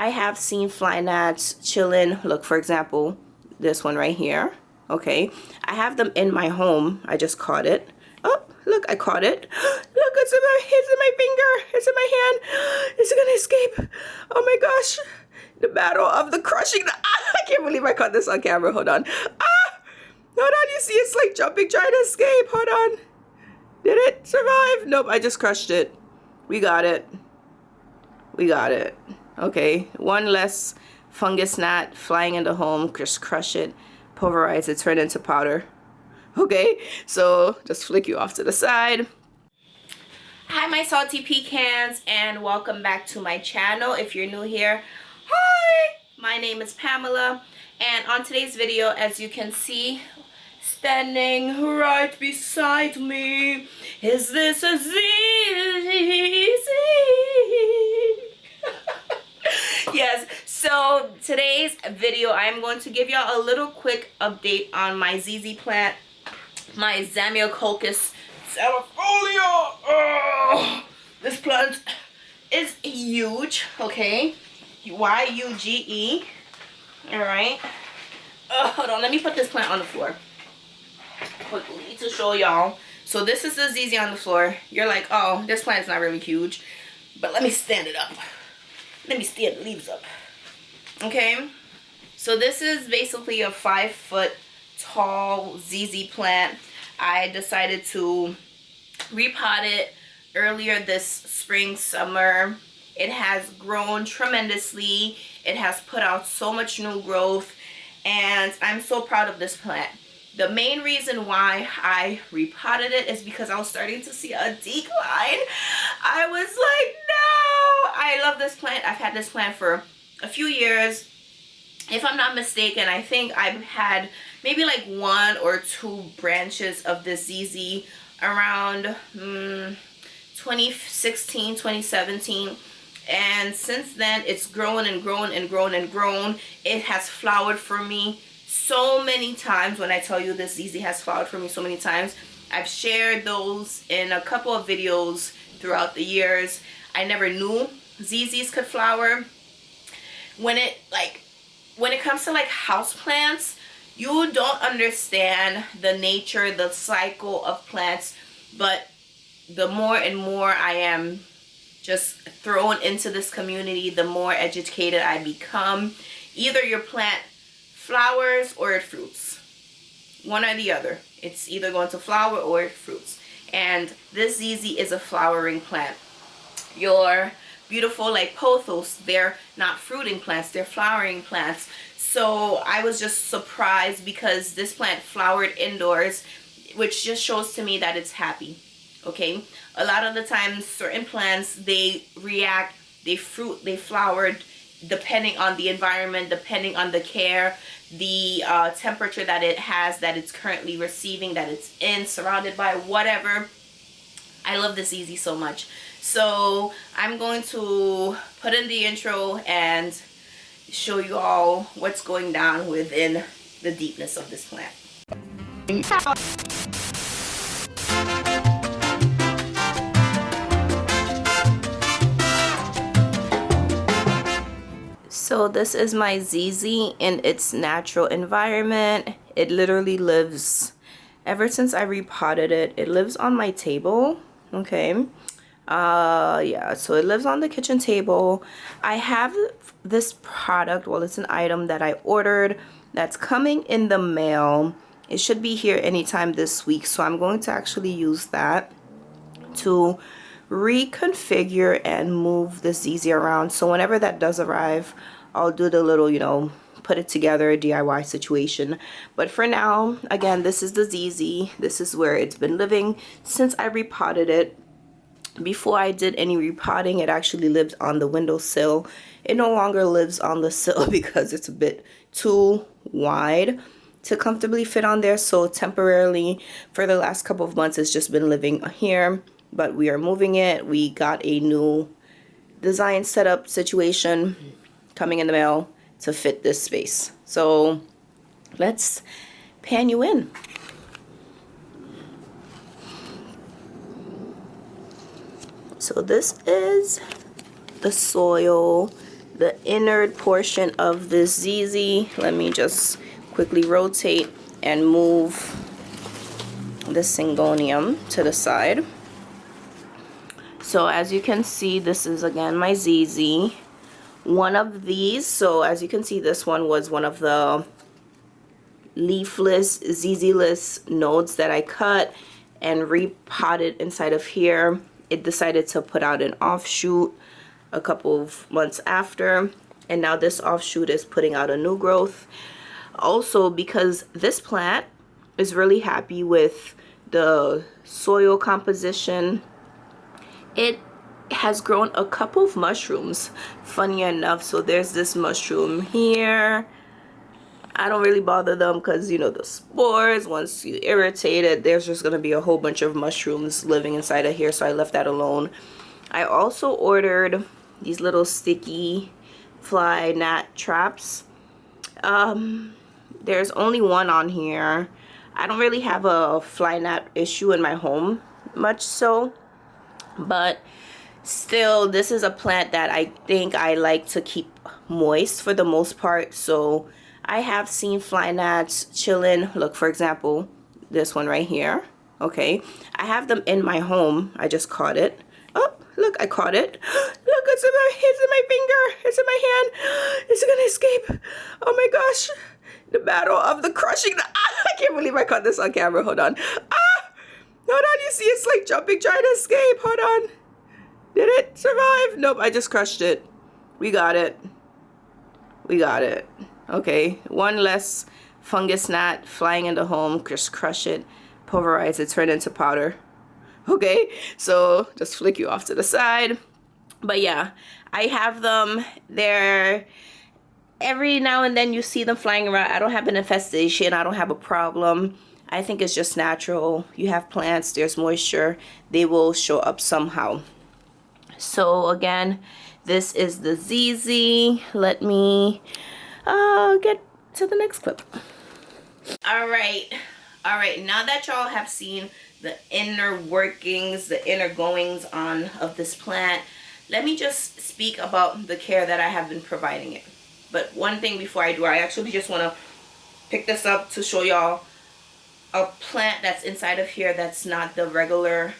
I have seen fly gnats chilling. Look, for example, this one right here. Okay, I have them in my home. I just caught it. Oh, look, I caught it. Look, it's in my finger. It's in my hand. Is it gonna escape? Oh my gosh. The battle of the crushing. I can't believe I caught this on camera. Hold on. Hold on, you see it's like jumping, trying to escape. Hold on. Did it survive? Nope, I just crushed it. We got it. We got it. Okay, one less fungus gnat flying in the home. Just crush it, pulverize it, turn it into powder. Okay, so just flick you off to the side. Hi, my salty pecans, and welcome back to my channel. If you're new here, hi, my name is Pamela, and on today's video, as you can see, standing right beside me, is this a ZZ? Yes, so today's video, I'm going to give y'all a little quick update on my ZZ plant, my Zamioculcas salifolia. Oh, this plant is huge, okay? Y-U-G-E. Alright. Hold on, let me put this plant on the floor quickly to show y'all. So this is the ZZ on the floor. You're like, oh, this plant's not really huge. But let me stand it up. Let me stand the leaves up. Okay? So this is basically a 5-foot tall ZZ plant. I decided to repot it earlier this spring, summer. It has grown tremendously. It has put out so much new growth. And I'm so proud of this plant. The main reason why I repotted it is because I was starting to see a decline. I was like, no! I love this plant. I've had this plant for a few years. If I'm not mistaken, I think I've had maybe like 1 or 2 branches of this ZZ around 2016, 2017. And since then, it's grown and grown and grown and grown. It has flowered for me so many times. When I tell you this ZZ has flowered for me so many times, I've shared those in a couple of videos throughout the years. I never knew ZZs could flower. When it comes to like house plants, you don't understand the nature, the cycle of plants. But the more and more I am just thrown into this community, the more educated I become. Either your plant flowers or it fruits. One or the other. It's either going to flower or it fruits. And this ZZ is a flowering plant. Your beautiful like pothos, they're not fruiting plants, they're flowering plants. So I was just surprised because this plant flowered indoors, which just shows to me that it's happy. Okay, a lot of the times certain plants, they react, they fruit, they flower depending on the environment, depending on the care, the temperature that it has, that it's currently receiving, that it's in, surrounded by, whatever. I love this ZZ so much. So I'm going to put in the intro and show you all what's going down within the deepness of this plant. So this is my ZZ in its natural environment. It literally lives, ever since I repotted it, it lives on my table. Okay. Yeah, so it lives on the kitchen table. I have this product, well, it's an item that I ordered that's coming in the mail. It should be here anytime this week. So I'm going to actually use that to reconfigure and move the ZZ around. So whenever that does arrive, I'll do the little, you know, put it together DIY situation. But for now, again, this is the ZZ. This is where it's been living since I repotted it. Before I did any repotting, it actually lived on the windowsill. It no longer lives on the sill because it's a bit too wide to comfortably fit on there. So temporarily, for the last couple of months, it's just been living here. But we are moving it. We got a new design setup situation coming in the mail to fit this space. So let's pan you in. So this is the soil the inner portion of this ZZ. Let me just quickly rotate and move the Syngonium to the side. So as you can see, this is again my ZZ. One of these, so as you can see, this one was one of the leafless, ZZ-less nodes that I cut and repotted inside of here. It decided to put out an offshoot a couple of months after, and now this offshoot is putting out a new growth. Also, because this plant is really happy with the soil composition, it has grown a couple of mushrooms, funny enough. So there's this mushroom here. I don't really bother them because, you know, the spores, once you irritate it, there's just going to be a whole bunch of mushrooms living inside of here, so I left that alone. I also ordered these little sticky fly gnat traps. There's only one on here. I don't really have a fly gnat issue in my home, much so, but still, this is a plant that I think I like to keep moist for the most part. So I have seen fly gnats chilling. Look, for example, this one right here. Okay, I have them in my home. I just caught it. Oh, look, I caught it. Look, it's in my finger. It's in my hand. Is it gonna escape? Oh my gosh. The battle of the crushing. I can't believe I caught this on camera. Hold on. Hold on, you see it's like jumping, trying to escape. Hold on. Did it survive? Nope, I just crushed it. We got it. We got it. Okay, one less fungus gnat flying in the home. Just crush it, pulverize it, turn it into powder. Okay, so just flick you off to the side. But yeah, I have them there. Every now and then you see them flying around. I don't have an infestation. I don't have a problem. I think it's just natural. You have plants, there's moisture, they will show up somehow. So again, this is the ZZ. Let me get to the next clip. All right, now that y'all have seen the inner workings, the inner goings on of this plant, let me just speak about the care that I have been providing it. But one thing before I do, I actually just want to pick this up to show y'all a plant that's inside of here that's not the regular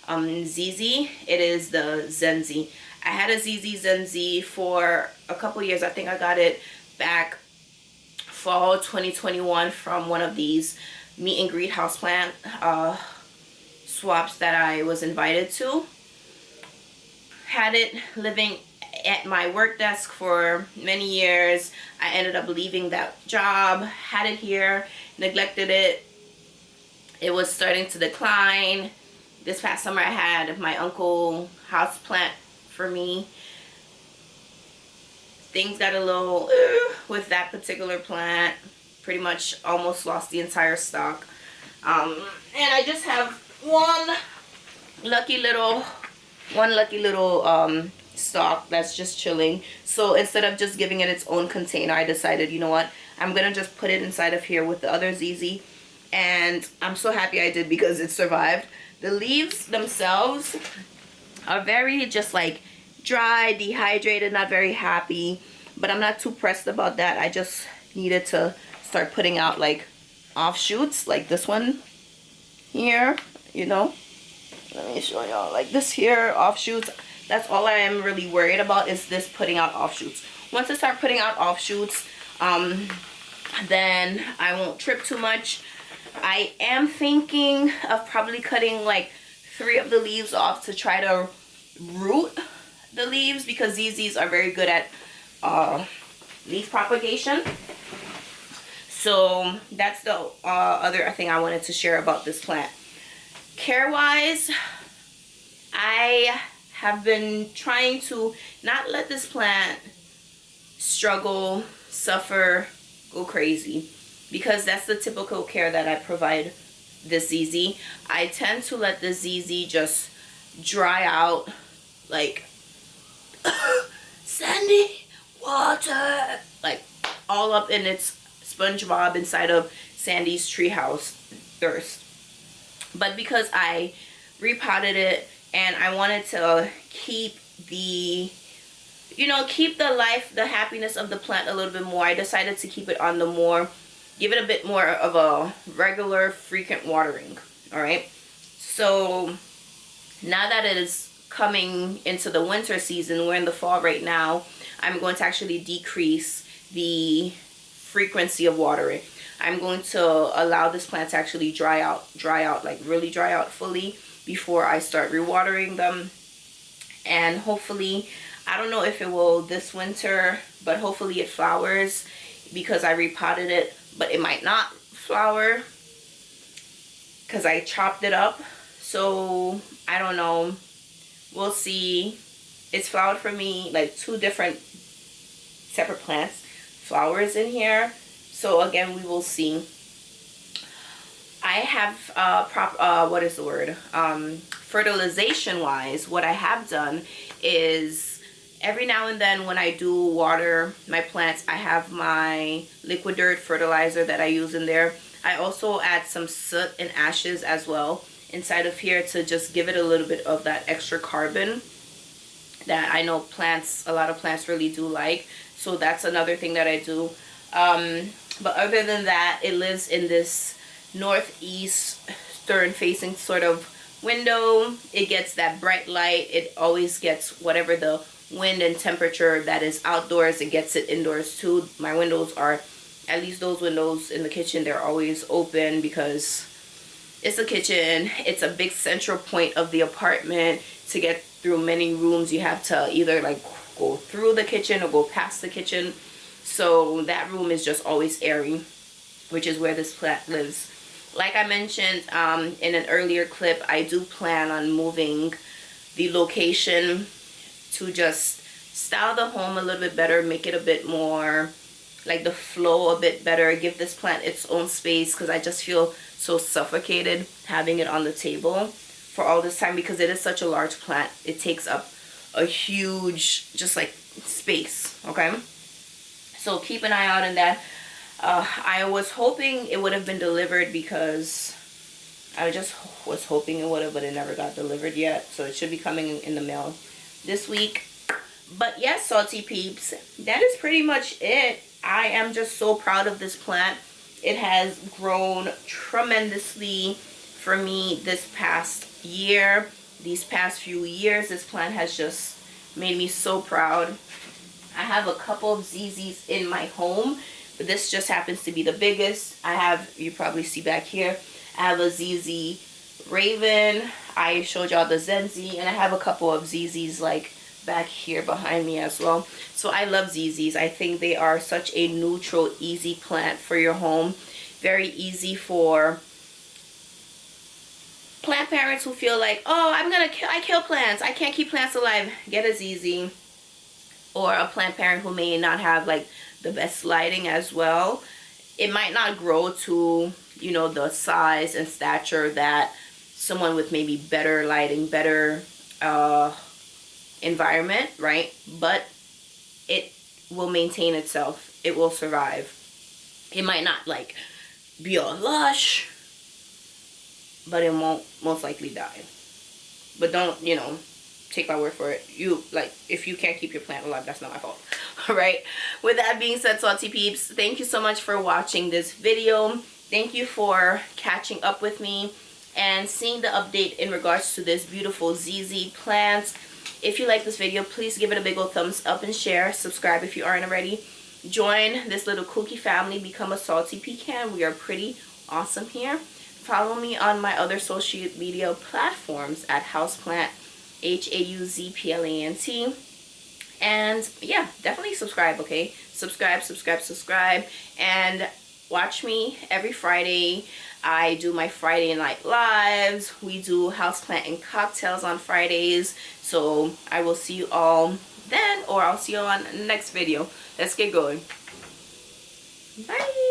ZZ. It is the Zenzi. I had a ZZ Zenzi for a couple years. I think I got it back fall 2021 from one of these meet and greet houseplant swaps that I was invited to. Had it living at my work desk for many years. I ended up leaving that job, had it here, neglected it. It was starting to decline. This past summer I had my uncle houseplant for me. Things got a little with that particular plant. Pretty much almost lost the entire stock. And I just have one lucky little stock that's just chilling. So instead of just giving it its own container, I decided, you know what, I'm gonna just put it inside of here with the other ZZ. And I'm so happy I did because it survived. The leaves themselves are very just like dry, dehydrated, not very happy, but I'm not too pressed about that. I just needed to start putting out like offshoots like this one here, you know. Let me show y'all, like this here, offshoots. That's all I am really worried about, is this putting out offshoots. Once I start putting out offshoots, then I won't trip too much. I am thinking of probably cutting like 3 of the leaves off to try to root the leaves, because these are very good at leaf propagation. So that's the other thing I wanted to share about this plant. Care wise, I have been trying to not let this plant struggle, suffer, go crazy, because that's the typical care that I provide this ZZ. I tend to let the ZZ just dry out like sandy water, like all up in its SpongeBob inside of Sandy's treehouse thirst. But because I repotted it and I wanted to keep the you know, keep the life, the happiness of the plant a little bit more, I decided to keep it on the more, give it a bit more of a regular frequent watering. All right, so now that it is coming into the winter season, we're in the fall right now, I'm going to actually decrease the frequency of watering. I'm going to allow this plant to actually dry out, like really dry out fully before I start rewatering them. And hopefully, I don't know if it will this winter, but hopefully it flowers because I repotted it, but it might not flower because I chopped it up. So I don't know, we'll see. It's flowered for me, like 2 different separate plants, flowers in here. So again, we will see. I have what is the word, fertilization wise, what I have done is every now and then when I do water my plants, I have my liquid dirt fertilizer that I use in there. I also add some soot and ashes as well inside of here to just give it a little bit of that extra carbon that I know plants, a lot of plants really do like. So that's another thing that I do. But other than that, it lives in this northeastern facing sort of window. It gets that bright light. It always gets whatever the wind and temperature that is outdoors, it gets it indoors too. My windows are, at least those windows in the kitchen, they're always open because it's a kitchen. It's a big central point of the apartment. To get through many rooms, you have to either like go through the kitchen or go past the kitchen. So that room is just always airy, which is where this plant lives. Like I mentioned in an earlier clip, I do plan on moving the location to just style the home a little bit better, make it a bit more, like the flow a bit better, give this plant its own space, because I just feel so suffocated having it on the table for all this time because it is such a large plant. It takes up a huge, just like space, okay? So keep an eye out on that. I was hoping it would have been delivered because I just was hoping it would have, but it never got delivered yet. So it should be coming in the mail this week. But yes, salty peeps, that is pretty much it. I am just so proud of this plant. It has grown tremendously for me this past year. These past few years, this plant has just made me so proud. I have a couple of ZZs in my home, but this just happens to be the biggest. I have, you probably see back here, I have a ZZ Raven. I showed y'all the Zenzi, and I have a couple of ZZs like back here behind me as well. So I love ZZs. I think they are such a neutral, easy plant for your home. Very easy for plant parents who feel like, oh, I kill plants, I can't keep plants alive. Get a ZZ. Or a plant parent who may not have like the best lighting as well. It might not grow to, you know, the size and stature that someone with maybe better lighting, better environment, right? But it will maintain itself. It will survive. It might not like be all lush, but it won't most likely die. But don't, you know, take my word for it. You, like, if you can't keep your plant alive, that's not my fault. All right, with that being said, salty peeps, thank you so much for watching this video. Thank you for catching up with me and seeing the update in regards to this beautiful ZZ plant. If you like this video, please give it a big old thumbs up and share. Subscribe if you aren't already. Join this little kooky family. Become a salty pecan. We are pretty awesome here. Follow me on my other social media platforms at HauzPlant, HauzPlant. And yeah, definitely subscribe, okay? Subscribe. And watch me every Friday. I do my Friday night lives. We do HauzPlant and cocktails on Fridays. So I will see you all then, or I'll see you on the next video. Let's get going. Bye.